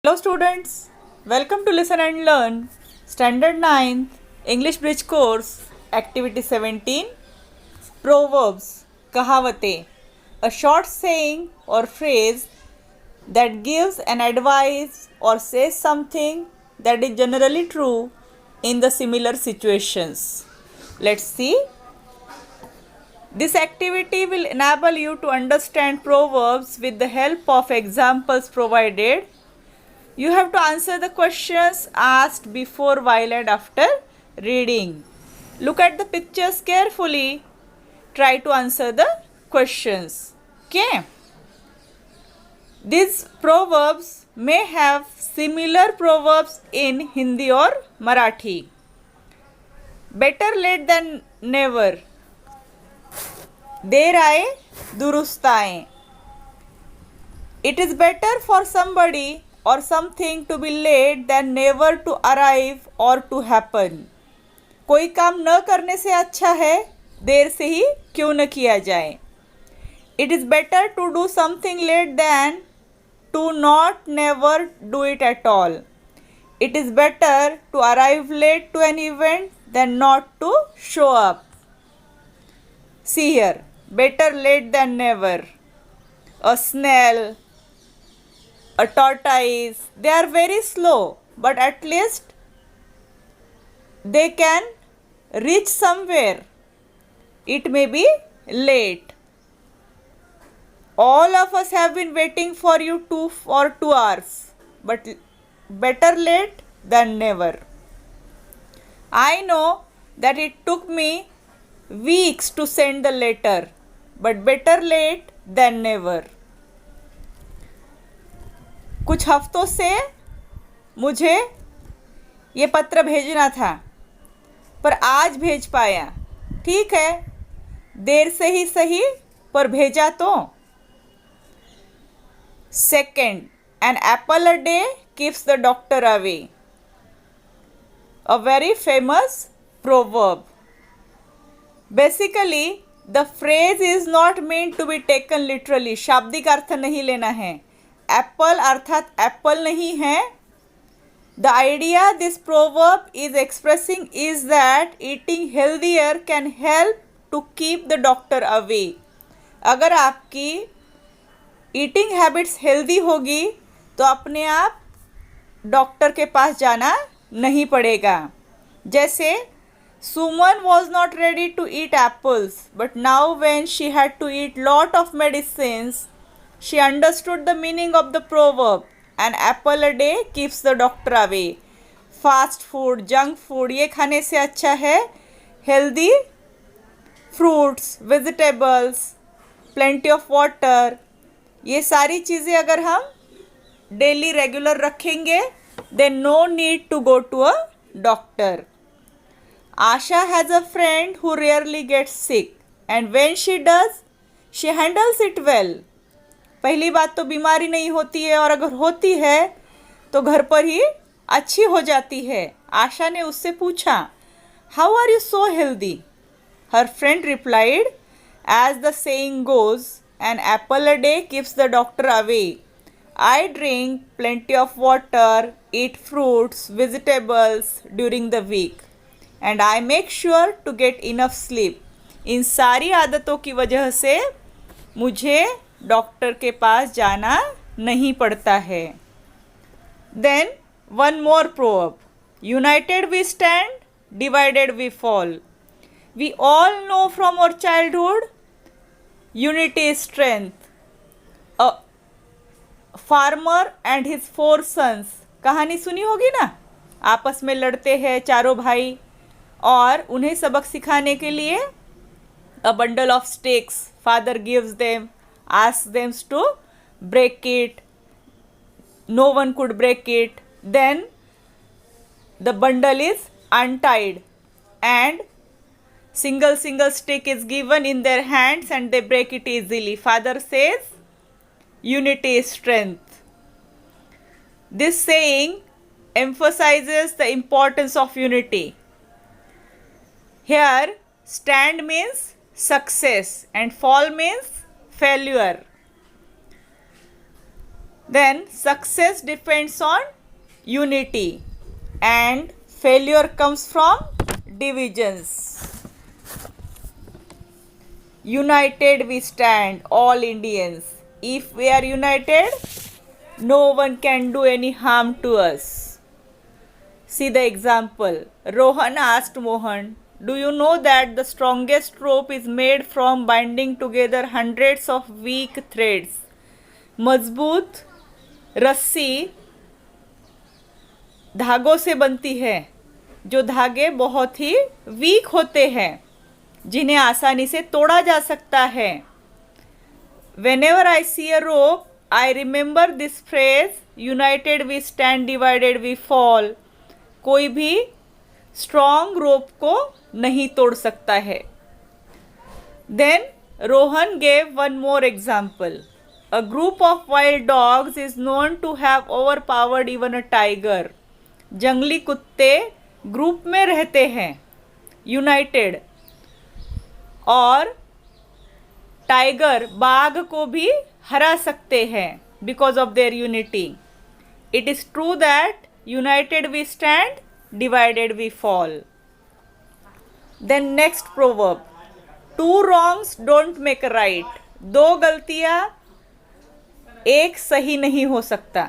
Hello students, welcome to Listen and Learn, Standard 9th, English Bridge Course, Activity 17, Proverbs, Kahavate, a short saying or phrase that gives an advice or says something that is generally true in the similar situations. Let's see. This activity will enable you to understand proverbs with the help of examples provided. You have to answer the questions asked before, while and after reading. Look at the pictures carefully. Try to answer the questions. Okay. These proverbs may have similar proverbs in Hindi or Marathi. Better late than never. देर आए दुरुस्त आए. It is better for somebody or something to be late than never to arrive or to happen. कोई काम न करने से अच्छा है देर से ही क्यों न किया जाए. It is better to do something late than to not never do it at all. It is better to arrive late to an event than not to show up. See here, better late than never. A snail, a tortoise, they are very slow, but at least they can reach somewhere. It may be late. All of us have been waiting for you for 2 hours, but better late than never. I know that it took me weeks to send the letter, but better late than never. कुछ हफ्तों से मुझे ये पत्र भेजना था पर आज भेज पाया. ठीक है, देर से ही सही पर भेजा तो. Second, an apple a day keeps the doctor away. A very famous proverb. Basically, the phrase is not meant to be taken literally. शाब्दिक अर्थ नहीं लेना है. एप्पल अर्थात एप्पल नहीं है. The idea this proverb is expressing is that eating healthier can help to keep the doctor away. अगर आपकी eating habits healthy होगी तो अपने आप डॉक्टर के पास जाना नहीं पड़ेगा. जैसे Suman was not ready to eat apples, but now when she had to eat lot of medicines, she understood the meaning of the proverb. An apple a day keeps the doctor away. Fast food, junk food ये खाने से अच्छा है healthy fruits, vegetables, plenty of water. ये सारी चीज़ें अगर हम डेली रेगुलर रखेंगे then no need to go to a doctor. Asha has a friend who rarely gets sick, and when she does, she handles it well. पहली बात तो बीमारी नहीं होती है और अगर होती है तो घर पर ही अच्छी हो जाती है. आशा ने उससे पूछा, How are you so healthy? Her friend replied, As the saying goes, an apple a day keeps the doctor away. I drink plenty of water, eat fruits, vegetables during the week. And I make sure to get enough sleep. इन सारी आदतों की वजह से मुझे doctor के पास जाना नहीं पड़ता है. Then one more proverb. United we stand, divided we fall. We all know from our childhood unity is strength. A farmer and his 4 sons, कहानी सुनी होगी ना. आपस में लड़ते हैं चारों भाई और उन्हें सबक सिखाने के लिए a bundle of sticks father gives them, asks them to break it. No one could break it. Then the bundle is untied and single stick is given in their hands and they break it easily. Father says unity is strength. This saying emphasizes the importance of unity. Here, stand means success and fall means failure. Then success depends on unity and failure comes from divisions. United we stand, all Indians. If we are united, no one can do any harm to us. See the example. Rohan asked Mohan, "Do you know that the strongest rope is made from binding together hundreds of weak threads?" मजबूत रस्सी धागों से बनती है, जो धागे बहुत ही week होते हैं, जिन्हें आसानी से तोड़ा जा सकता है. Whenever I see a rope, I remember this phrase, united we stand, divided we fall. कोई भी स्ट्रॉन्ग रोप को नहीं तोड़ सकता है. Then Rohan gave one more example. A group of wild dogs is known to have overpowered even a tiger. जंगली कुत्ते group में रहते हैं, यूनाइटेड, और टाइगर बाघ को भी हरा सकते हैं because of their unity. It is true that united we stand, divided we fall. Then next proverb, two wrongs don't make a right. दो गलतियां एक सही नहीं हो सकता.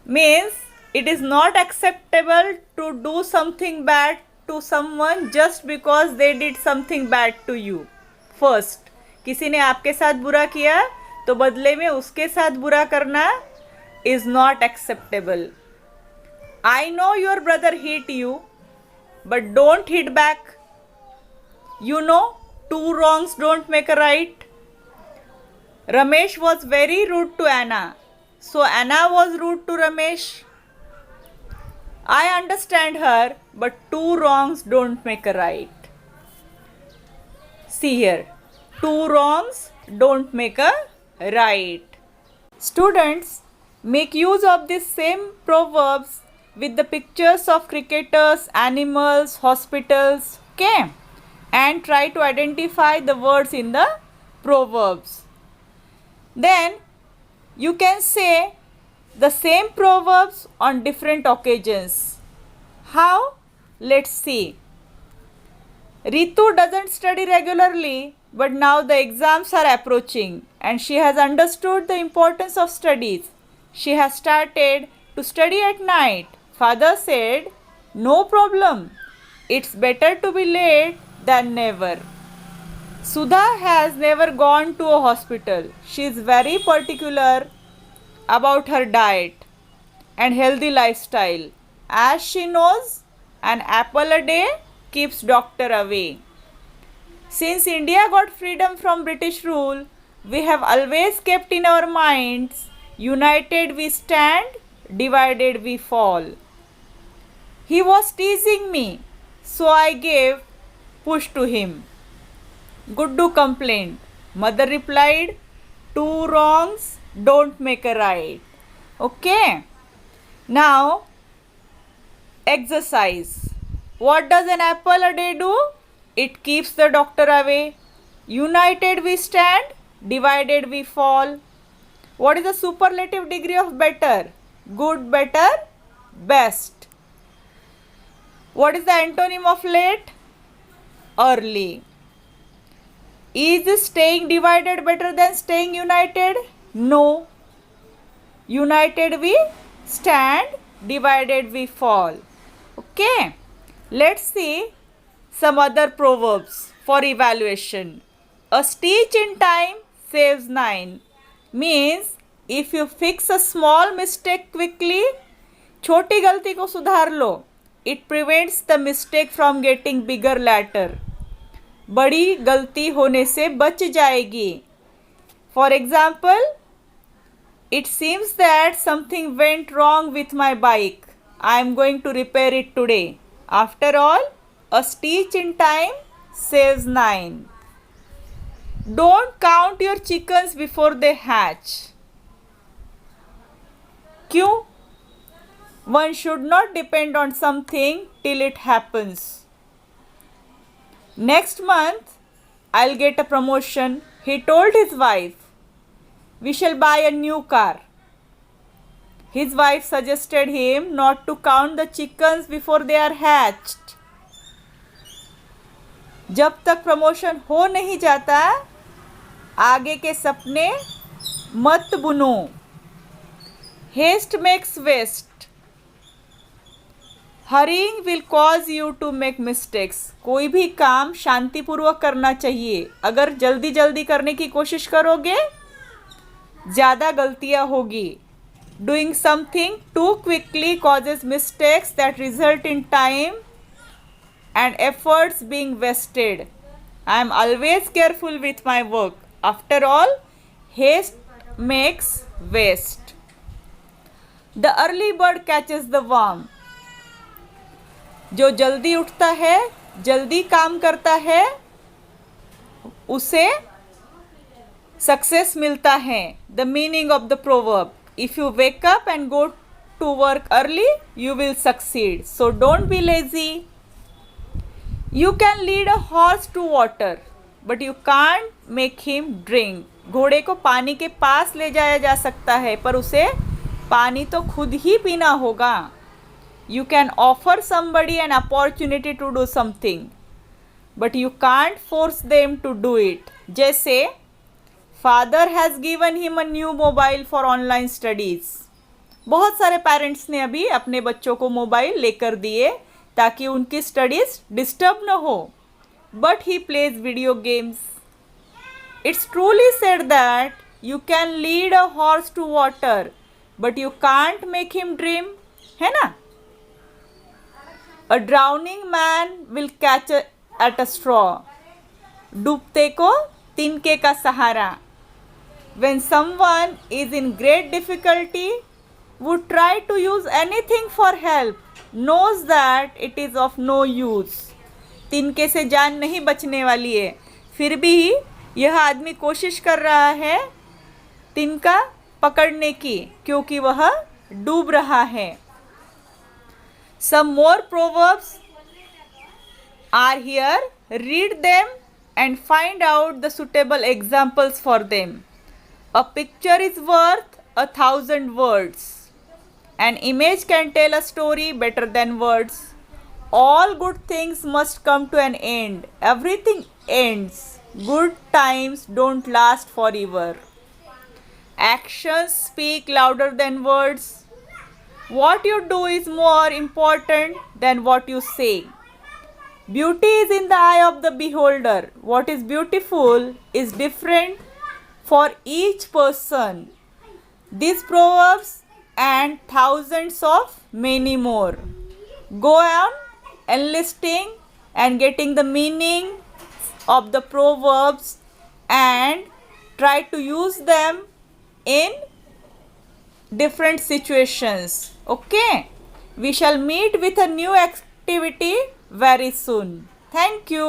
Means it is not acceptable to do something bad to someone just because they did something bad to you. First, किसी ने आपके साथ बुरा किया तो बदले में उसके साथ बुरा करना is not acceptable. I know your brother hit you, but don't hit back. You know, two wrongs don't make a right. Ramesh was very rude to Anna, so Anna was rude to Ramesh. I understand her, but two wrongs don't make a right. See here, two wrongs don't make a right. Students, make use of these same proverbs with the pictures of cricketers, animals, hospitals, okay? And try to identify the words in the proverbs. Then you can say the same proverbs on different occasions. How? Let's see. Ritu doesn't study regularly, but now the exams are approaching and she has understood the importance of studies. She has started to study at night. Father said, "No problem. It's better to be late than never." Sudha has never gone to a hospital. She is very particular about her diet and healthy lifestyle, as she knows an apple a day keeps doctor away. Since India got freedom from British rule, we have always kept in our minds, united we stand, divided we fall. He was teasing me, so I gave push to him. Guddu complained. Mother replied, two wrongs don't make a right. Okay. Now, exercise. What does an apple a day do? It keeps the doctor away. United we stand, divided we fall. What is the superlative degree of better? Good, better, best. What is the antonym of late? Early. Is staying divided better than staying united? No. United we stand, divided we fall. Okay. Let's see some other proverbs for evaluation. A stitch in time saves 9. Means if you fix a small mistake quickly, छोटी गलती को सुधार लो, it prevents the mistake from getting bigger later. बड़ी गलती होने से बच जाएगी. For example, it seems that something went wrong with my bike. I am going to repair it today. After all, a stitch in time saves 9. Don't count your chickens before they hatch. क्यों? One should not depend on something till it happens. Next month, I'll get a promotion, he told his wife. We shall buy a new car. His wife suggested him not to count the chickens before they are hatched. जब तक promotion हो नहीं जाता आगे के सपने मत बुनो. Haste makes waste. Hurrying will cause you to make mistakes. कोई भी काम शांतिपूर्वक करना चाहिए. अगर जल्दी जल्दी करने की कोशिश करोगे ज़्यादा गलतियाँ होगी. Doing something too quickly causes mistakes that result in time and efforts being wasted. I am always careful with my work. After all, haste makes waste. The early bird catches the worm. जो जल्दी उठता है जल्दी काम करता है उसे success मिलता है. The meaning of the proverb. If you wake up and go to work early you will succeed. So don't be lazy. You can lead a horse to water but you can't make him drink. घोड़े को पानी के पास ले जाया जा सकता है पर उसे पानी तो खुद ही पीना होगा. You can offer somebody an opportunity to do something, but you can't force them to do it. जैसे father has given him a new mobile for online studies. बहुत सारे पेरेंट्स ने अभी अपने बच्चों को मोबाइल लेकर दिए ताकि उनकी स्टडीज डिस्टर्ब न हो. But he plays video games. It's truly said that you can lead a horse to water, but you can't make him dream. है ना? A drowning man will catch at a straw. डूबते को तिनके का सहारा. When someone is in great difficulty, would try to use anything for help, knows that it is of no use. तिनके से जान नहीं बचने वाली है फिर भी यह आदमी कोशिश कर रहा है तिनका पकड़ने की क्योंकि वह डूब रहा है. Some more proverbs are here. Read them and find out the suitable examples for them. A picture is worth 1,000 words. An image can tell a story better than words. All good things must come to an end. Everything ends. Good times don't last forever. Actions speak louder than words. What you do is more important than what you say. Beauty is in the eye of the beholder. What is beautiful is different for each person. These proverbs and thousands of many more. Go on enlisting and getting the meaning of the proverbs and try to use them in different situations. Okay, we shall meet with a new activity very soon. Thank you.